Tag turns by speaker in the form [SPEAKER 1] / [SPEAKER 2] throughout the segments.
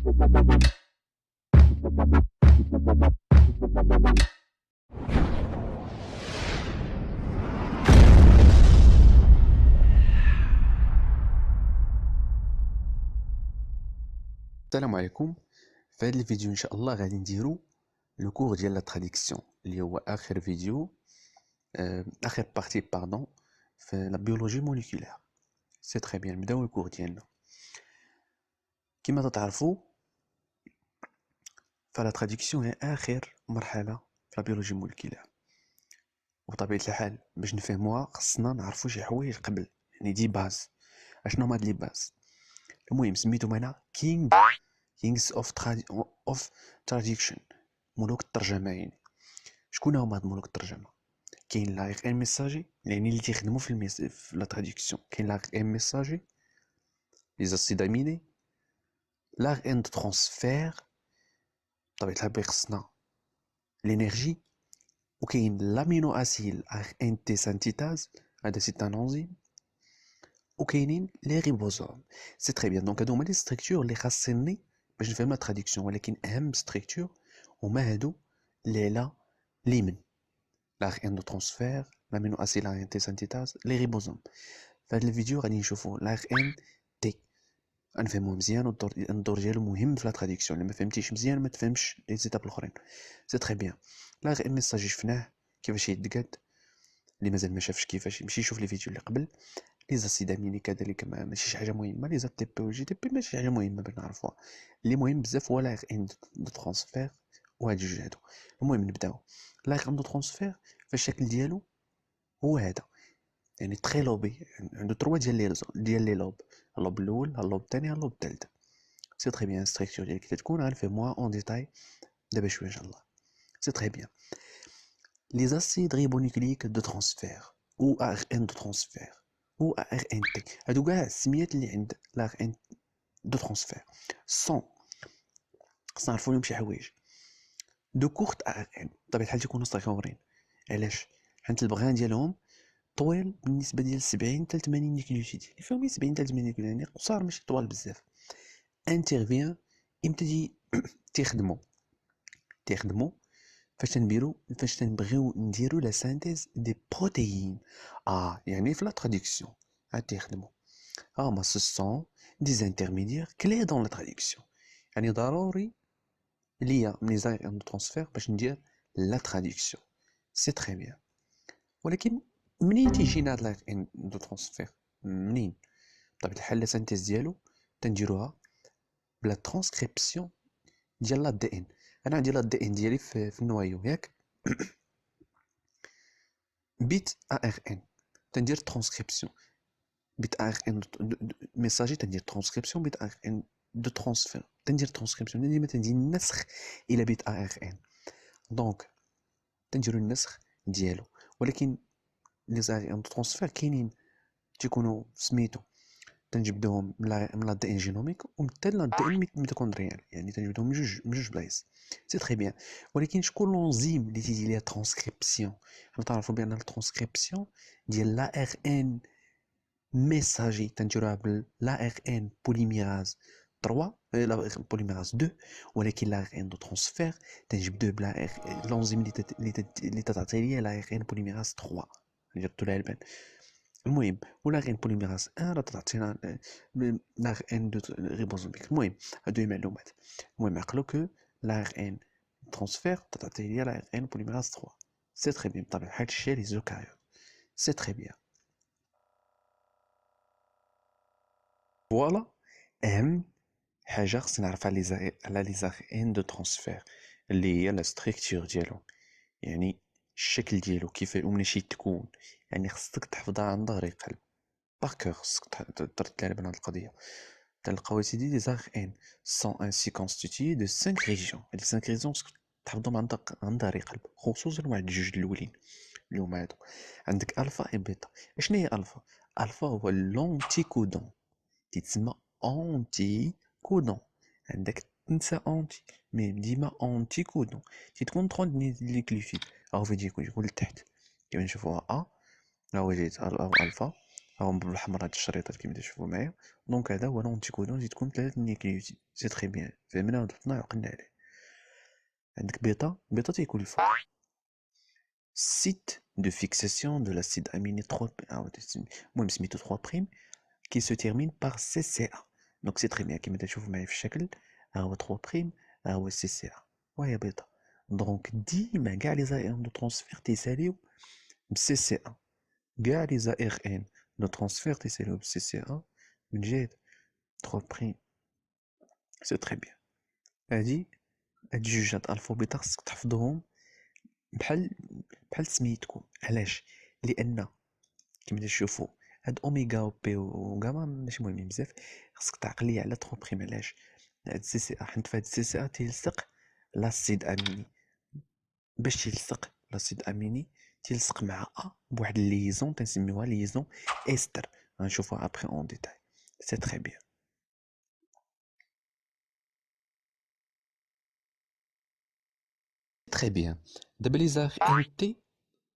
[SPEAKER 1] السلام عليكم. في هذا الفيديو ان شاء الله غادي نديرو لو كور ديال لا تراديكسيون اللي هو اخر فيديو اخر بارتي في لا بيولوجي موليكولير. سي تري بيان. نبداو الكور ديالنا. كما تعرفوا فلا تراديكسيون هي اخر مرحله في لا بيولوجي موليكولير، وبطبيعه الحال باش نفهموها خصنا نعرفوا شي حوايج قبل، يعني دي باز. اشنو هما هاد لي باز؟ المهم سميتهم انا كينغز اوف تراديكشن، ملوك الترجمه. يعني شكون هما هاد ملوك الترجمه؟ كاين لا ار ان ميساجي، يعني اللي تيخدموا في لا تراديكسيون. كاين لا ار ان ميساجي، لي زاسيد اميني، لا ار ان دو ترانسفير، بطبيعه الحال خصنا لينيرجي، وكاين لامينو اسيل ار ان تي سانتيتاز، هذا سي ان انزيم، وكاينين لي ريبوزوم. سي تري بيان. دونك هادو هما لي ستركتور اللي خاصني باش نفهم لا تراديكسيون، ولكن اهم ستركتور هما هادو اللي على اليمين: لا ار ان دو ترانسفير، لامينو اسيل ار ان تي سانتيتاز، لي ريبوزوم. في هذا الفيديو غادي نشوفوا لا ار ان تي، غنفهموه مزيان، والدور ديالو مهم في لا تراديكسيون. الا ما فهمتيش مزيان ما تفهمش لي زيتاب الاخرين. سي تري بيان. لا ار ان ميساجي شفناه كيفاش يتقاد، اللي مازال ما شافش كيفاش يمشي يشوف لي فيديو اللي قبل. لي زاسيد اميني كذلك ماشي شي حاجه مهمه. لي زاد تي بي و جي تي بي ماشي شي حاجه مهمه باش نعرفوها. اللي مهم بزاف هو لا ار ان دو ترانسفير وهاد جوج هادو. المهم نبداو. لا ار ان دو ترانسفير فالشكل ديالو هو هذا، يعني تري لوبي، عنده 3 ديال لي لوب: اللوب الاول، اللوب الثاني، اللوب الثالث. سي تري بيان. ستركتور ديال كي تكون غنفهموها اون ديتاي دابا شويه ان شاء الله. سي تري بيان. لي زاسيد ريبونيكليك دو ترانسفير او ار ان دو ترانسفير او ار ان تي، هادو كاع السميات اللي عند لا ار ان دو ترانسفير سون خصنا نعرفو لهم شي حوايج. دو كورت ار ان بطبيعه الحال تيكونوا صغيورين. علاش؟ حيت البغان ديالهم طويل بالنسبه ديال 70 حتى 80 نيكليوتيد، اللي فيهم 70 حتى 80 نيكليوتيد، يعني قصار ماشي طوال بزاف. انترفيان امتى تيخدموا فاش تنبغيو نديرو لا سانتيز دي بروتيين. يعني في لا تراديكسيون عاد تيخدموا. ما سون دي انترميديير كلي دون لا تراديكسيون، يعني ضروري ليا من لي زاير دو ترانسفير باش ندير لا تراديكسيون. سي تري بيان. ولكن منين تيجينا هاد لا ان دو ترانسفير؟ منين؟ بطبيعه الحال لا سانتيز ديالو تنديروها بلا ترانسكريبسيون ديال لا دي ان. انا عندي لا دي ان ديالي في النوايو ياك. بيت ار ان تندير ترانسكريبسيون، بيت ار ان ميساجي تندير ترانسكريبسيون، بيت ار ان دو ترانسفير تندير ترانسكريبسيون، ديما تندير النسخ الى بيت ار ان. دونك تنديرو النسخ ديالو. ولكن لي زار ان ترانسفير كاينين تيكونوا سميتو تنجبدوهم من لا دي ان جينوميك ومثل لا دي ان ميتوكوندريال، يعني تنجبدوهم من جوج بلايص. سي تري بيان. ولكن شكون لونزيم اللي تيدير ليها ترانسكريبسيون؟ حنا تعرفوا بان الترانسكريبسيون ديال لا ار ان ميساجي تنديروها بلا ار ان بوليميراز 3، لا بوليميراز 2. ولكن لا ار ان دو ترانسفير تنجبدوه بلا لونزيم اللي تعطي ليا لا ار ان بوليميراز 3. جبتو لها البال. المهم ولا غير بوليميراز 1 راه تعطينا لا ار ان دو ريبوزوميك. المهم هادو هي معلومات. المهم عقلو كو لا ار ان ترانسفير تعطي ليا لا ار ان بوليميراز 3. سي تري بيان. بطبيعه الحال هادشي لي زوكاريوت. سي تري بيان. فوالا اهم حاجه خصني نعرف على لي زار ان دو ترانسفير اللي هي لا ستركتور ديالو، يعني الشكل ديالو كيف ومناش يتكون. يعني خصك تحفظها عن ظهر قلب باغ خصك ترد على هاد القضيه. تلقاو سيدي لي زار ان سون انسي كونستيتيي دو 5 ريجيون. هاد 5 ريجيون خصك تحفظهم عن ظهر قلب، خصوصا واحد جوج الاولين اللي هما هادو. عندك الفا اي بيتا. اشنو هي الفا؟ الفا هو لونتي كودون، تيتسمى اونتي كودون. عندك تنسى اونتي، مي ديما اونتي كودون تيتكون 30 لي كليفيد. هاو فين يكون لتحت كيما نشوفوها ها هو جيت الفا راهم بالأحمر هاد الشريطات كيما تشوفوا معايا. دونك هذا هو لونتيكودون اللي تكون 3 نيكليوتيد. سي تري بيان، فهمنا وضبطنا وعقلنا عليه. عندك بيتا تيكون الفوق site de fixation de l'acide aminé 3 المهم سميتو 3' qui se termine par CCA. donc c'est très bien كيما تشوفوا معايا في الشكل، ها هو 3' ها هو CCA وهي بيتا. دونك ديما كاع لي زائر دو ترانسفير تيساليو ب CCA، كاع لي زائر ان دو ترانسفير تيساليو ب CCA من جهة 3'. سي تري بيان. هادي هاد جوج الفابيتا خصك تحفظوهم بحال سميتكم. علاش؟ لان كيما تشوفوا هاد اوميغا و بي و غاما ماشي مهمين بزاف، خصك تعقل ليا على 3 علاش؟ هاد سي سي ا، حيت فهاد سي سي ا تيلصق لاسيد اميني. باش تيلصق لاسيد اميني تيلصق مع ا بواحد الليزون تنسميوها ليزون استر، غنشوفوها ابخي اون ديتاي. سي تري بيان. تري بيان. دابا لي زاغ ان تي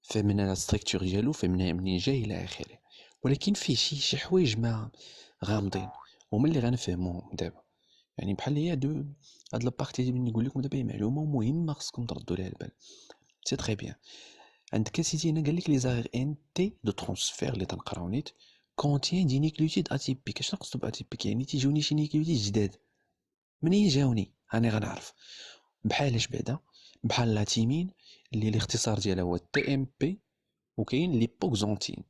[SPEAKER 1] فهمنا لا ستركتور ديالو، فهمنا منين جاي الى اخره، ولكن فيه شي حوايج ما غامضين هما اللي غنفهموهم دابا. يعني بحال هي هاد لابارتي اللي نقول لكم دابا معلومه مهمه خصكم تردوا ليها البال. سي تري بيان. عندك اسيدي هنا قال لك لي زاغ ان تي دو ترانسفير اللي تنقراو نيت كونتين دي نيكليوتيد اتيبيك. اش نقصدو باتيبيك؟ يعني تيجوني شي نيكليوتيد جداد. منين جاوني راني غنعرف. بحال اش بعدا؟ بحال لا تيمين اللي الاختصار ديالها هو تي ام بي، وكاين ليبوكزونتين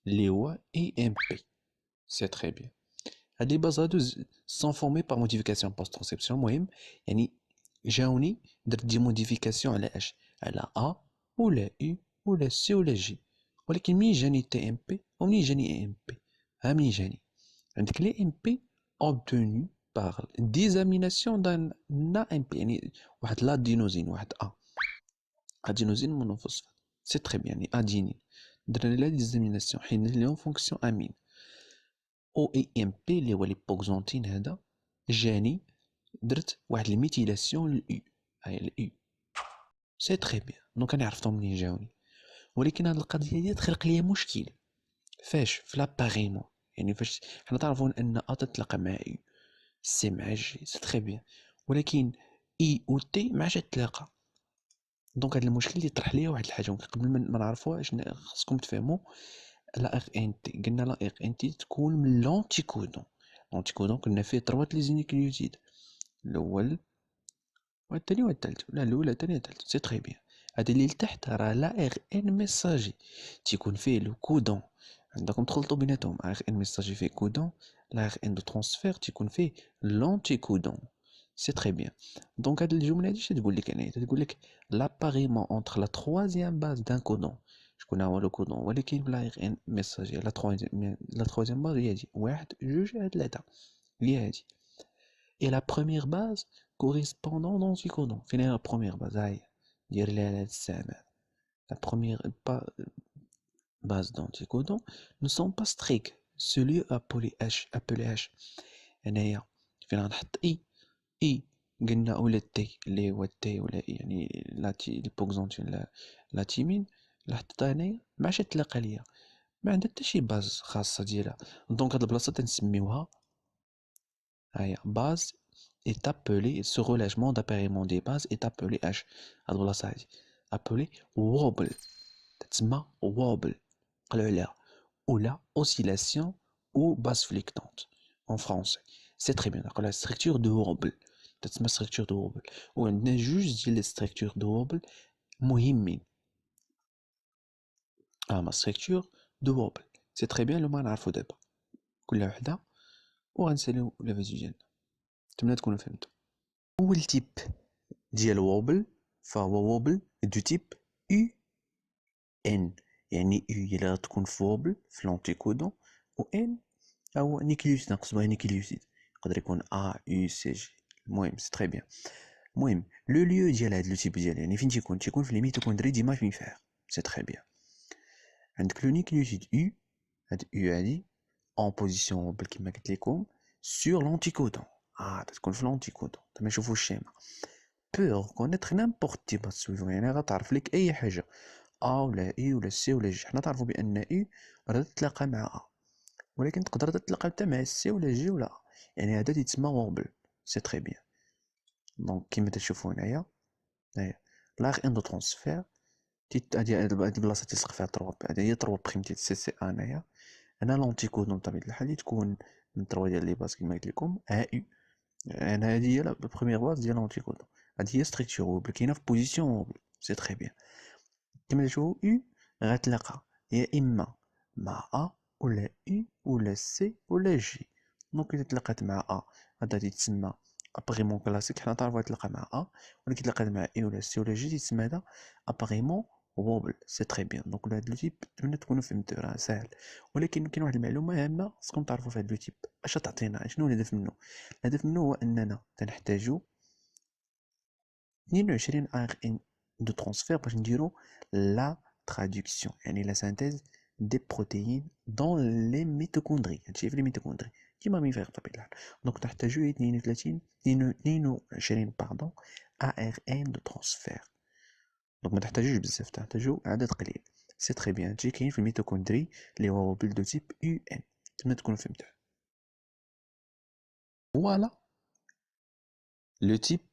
[SPEAKER 1] اللي هو اي ام بي. سي تري بيان. هاد لي باز هادو سون فورمي بار موديفيكاسيون بوست ترانسكريبسيون. المهم يعني جاوني درت دي موديفيكاسيون على اش؟ على ا ولا اي ولا سي ولا جي. ولكن منين جاني تي ام بي ومنين جاني اي ام بي؟ ها منين جاني؟ عندك لي ام بي obtenu par désamination d'un AMP، يعني واحد لادينوزين، واحد ادينوزين مونوفوسفات. سي تري بيان. يعني ادينين درنا لها ديزاميناسيون حين لهم فونكسيون امين. او اي ام بي اللي هو ليبوكزونتين هذا جاني درت واحد الميتيلاسيون للاو، هاي الاو. سي تري بيان. دونك انا عرفتهم منين جاوني. ولكن هاد القضيه دي تخلق ليا مشكل. فاش؟ في لاباريمون. يعني فاش حنا تعرفون ان ا تتلاقى مع او، سي مع جي، سي تري بيان، ولكن اي و تي ما عادش تلاقى. دونك هاد المشكل اللي طرح ليا واحد الحاجه قبل ما نعرفوها خصكم تفهموا. لا ار ان تي، قلنا لا ار ان تي تكون من لونتيكودون. لونتيكودون قلنا فيه 3 لي زينيكليوتيد، الاول والثاني والثالث، ولا الاولى الثانيه الثالث. سي تري بيان. هادي اللي لتحت راه لا ار ان ميساجي تيكون فيه لو كودون. عندكم تخلطوا بيناتهم. ار ان ميساجي فيه كودون، لا ار ان دو ترانسفير تيكون فيه لونتيكودون. سي تري بيان. دونك هاد الجمله هادي اش تقول لك؟ انايا تقول لك لاباريمون اونتر لا تروازيام باز دان كودون. شكون هو لو كودون؟ ولكن بلا ار ان ميساجي لا تروازيام باز هي هادي، واحد جوج ثلاثه هي هادي. Et la première base correspondant d'anticodon. فين هي la première base؟ هاهي دير ليها هاد السهم. La première base d'anticodon ne sont pas stricts. Celui appelé H. هنايا فين غنحط اي قلنا ولا تي اللي هو تي ولا اي، يعني البوكزونتين لا تيمين اللي حطيتها هنايا ما عادش تلاقى ليا، ما عندها حتى شي باز خاصه ديالها. دونك هاد البلاصه تنسميوها هاهي باز est appelé, ce relâchement d'appariement des bases est appelé H. هاد البلاصة هادي appelé wobble، تتسمى wobble قالوا عليها، ولا oscillation ou basse flectante en français. C'est très bien. نقولها structure de wobble، تتسمى structure de wobble. وعندنا جوج ديال لي structure de wobble مهمين. ما structure de wobble. C'est très bien. لو ما نعرفو دابا كل وحدة وغنساليو لا فيديو ديالنا. نتمنى تكونوا فهمتوا. أول تيب ديال ووبل فهو ووبل دو تيب يو ان، يعني يو هي اللي غتكون في ووبل في لونتيكودون، و ان هو نيكليوتيد نقصدو نيكليوتيد، يقدر يكون ا يو سي جي. المهم سي تري بيان. المهم لو ليو ديال هاد لو تيب ديال يعني فين تيكون في لي ميتوكوندري ديما فين فيها. سي تري بيان. عندك لو نيكليوتيد يو، هاد يو هادي اون بوزيسيون ووبل كيما قلت لكم سور لونتيكودون. تتكون في لونتيكودون. تما شوفوا الشيما peut reconnaître n'importe type de suivant، يعني غتعرف لك اي حاجه ا ولا اي ولا سي ولا جي. حنا تعرفوا بان اي راه تتلاقى مع ا، ولكن تقدر تتلاقى حتى مع سي ولا جي ولا A. يعني هذا تيتسمى ووبل، سي تري بيان. دونك كيما تشوفوا هنايا، هنايا لاغ اندو ترونسفير هادي البلاصه تيلصق فيها تروا، هادي هي تروا بريم ديال سي سي ا. هنايا هنا لونتيكود بطبيعة الحال تكون من تروا ديال لي باز كيما قلت لكم ا يو. انا هادي هي لا بروميير باز ديال لونتيكود، هادي هي ستركتور ووبل كاينه في بوزيسيون ووبل، سي تري بيان. كيما تشوفوا يو غتلاقى يا اما مع ا ولا اي ولا سي ولا جي. دونك اذا تلاقات مع ا هذا تيتسمى اباريمون كلاسيك، حنا تعرفوا تلقى مع ا، ولكن تلاقات مع اي ولا سي ولا جي تيتسمى هذا اباريمون ووبل، سي تري بيان. دونك هاد لو تيب نتمنى تكونوا فهمتوا، راه ساهل. ولكن كاين واحد المعلومه هامه خصكم تعرفوا في هاد لو تيب، اش تعطينا، شنو الهدف منه؟ الهدف منه هو اننا تنحتاجو 22 ARN de transfert باش نديرو لا traduction، يعني la synthèse des protéines dans les mitochondries. هادشي في les mitochondries كيما مين فيغ بطبيعة الحال. دونك نحتاجو 22 باردون ARN de transfert. دونك ما تحتاجوش بزاف، تحتاجو عدد قليل، سي تري بيان. هادشي كاين في الميتوكوندري اللي هو بيل دو تيب UN. نتمنى تكونوا فهمتوه. فوالا لو تيب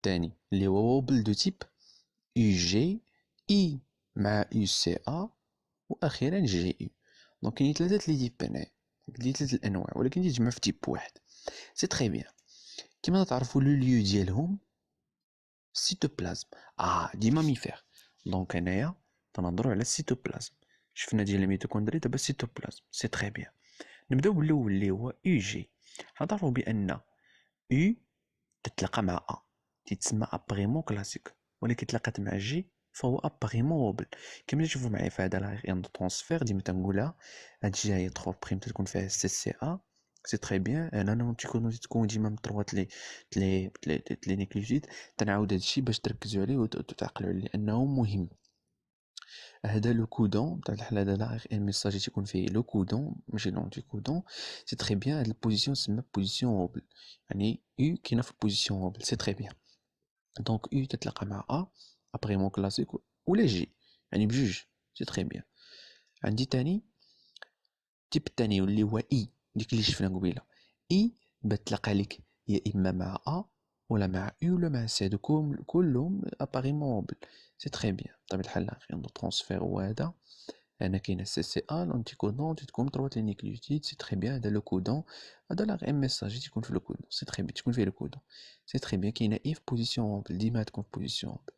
[SPEAKER 1] تاني اللي هو ووبل دو تيب UG اي مع UCA واخيرا جي اي. دونك كاين ثلاثه لي تيب هنايا، لي ثلاثه الانواع، ولكن يتجمعوا في تيب واحد، سي تري بيان. كيما تعرفوا لو ليو ديالهم سيتوبلازم، ديما ميفير. دونك هنايا تنهضروا على السيتوبلازم، شفنا ديال الميتوكوندري دابا السيتوبلازم، سي تري بيان. نبداو بالاول اللي هو يو جي. تعرفوا بان يو تتلاقى مع ا تيتسمى اباريمون كلاسيك، ولكن تلاقات مع جي فهو اباريمون ووبل. كما تشوفوا معايا في هذا لاغيان دو ترونسفير ديما تنقولها، هاد الجايه 3 بريم تكون فيها سي سي ا، سي تري بيان. انا تكون ديما من تروات لي نيكليوتيد. تنعاود هادشي باش تركزوا عليه وتعقلوا عليه لانه مهم. هذا لو كودون تاع الحال، هذا لا ان ميساج تيكون فيه لو كودون ماشي لونتي كودون، سي تري بيان. هاد البوزيسيون تسمى بوزيسيون ووبل، يعني يو كاينه في البوزيسيون ووبل، سي تري بيان. دونك يو تتلاقى مع ا اباريمون كلاسيك ولا جي، يعني بجوج، سي تري بيان. عندي تاني تيب التاني واللي هو اي، ديك اللي شفنا قبيله. اي بتلاقى لك يا اما مع ا ولا مع يو ولا مع سي، كلهم اباريمون ووبل، سي تري بيان. بطبيعة الحال غير دو ترونسفير هو هذا. هنا كاين سي سي ا لونتي كودون تكون تروات لي نيكليوتيد، سي تري بيان. هذا لو كودون، هذا لا غير ميساج تكون في لو كودون، سي تري بيان، تكون فيه لو كودون، سي تري بيان. كاينه اي في بوزيسيون ووبل، ديما تكون في بوزيسيون ووبل.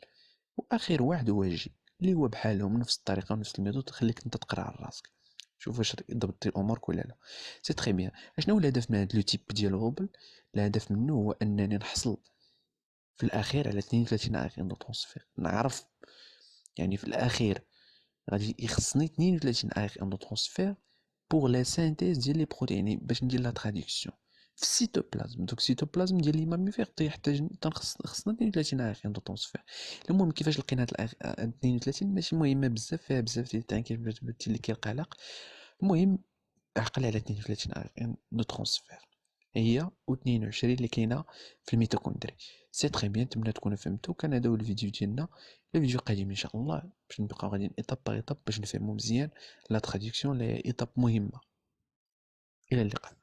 [SPEAKER 1] واخر واحد هو جي اللي هو بحالهم نفس الطريقه ونفس الميثود، تخليك انت تقرا على راسك، شوف واش ضبطتي الامور ولا لا، سي تري بيان. اشنو هو الهدف من هذا لو تيب ديال الوبل؟ الهدف منه هو انني نحصل في الاخير على 32 ارين دو ترونسفير. نعرف يعني في الاخير غادي يخصني 32 ارين دو ترونسفير بوغ لا سانتيز ديال لي بروتين، يعني باش ندير لا تراديكسيون في السيتوبلازم. دوك السيتوبلازم ديال لي ماميفير تيحتاج خصنا 32 ارين دو ترونسفير. المهم كيفاش لقينا هاد 32 ماشي مهمه بزاف، فيها بزاف ديال التعنكيف اللي كيقلق. المهم عقل على 32 ارين دو ترونسفير هي و22 اللي كاينه في الميتوكوندري، سي تري بيان. نتمنى تكونوا فهمتوا. كان هذا هو الفيديو ديالنا، الفيديو قادم ان شاء الله باش نبقاو غاديين ايطاب باغ ايطاب باش نفهموا مزيان لا تراديكسيون اللي هي ايطاب مهمه. الى اللقاء.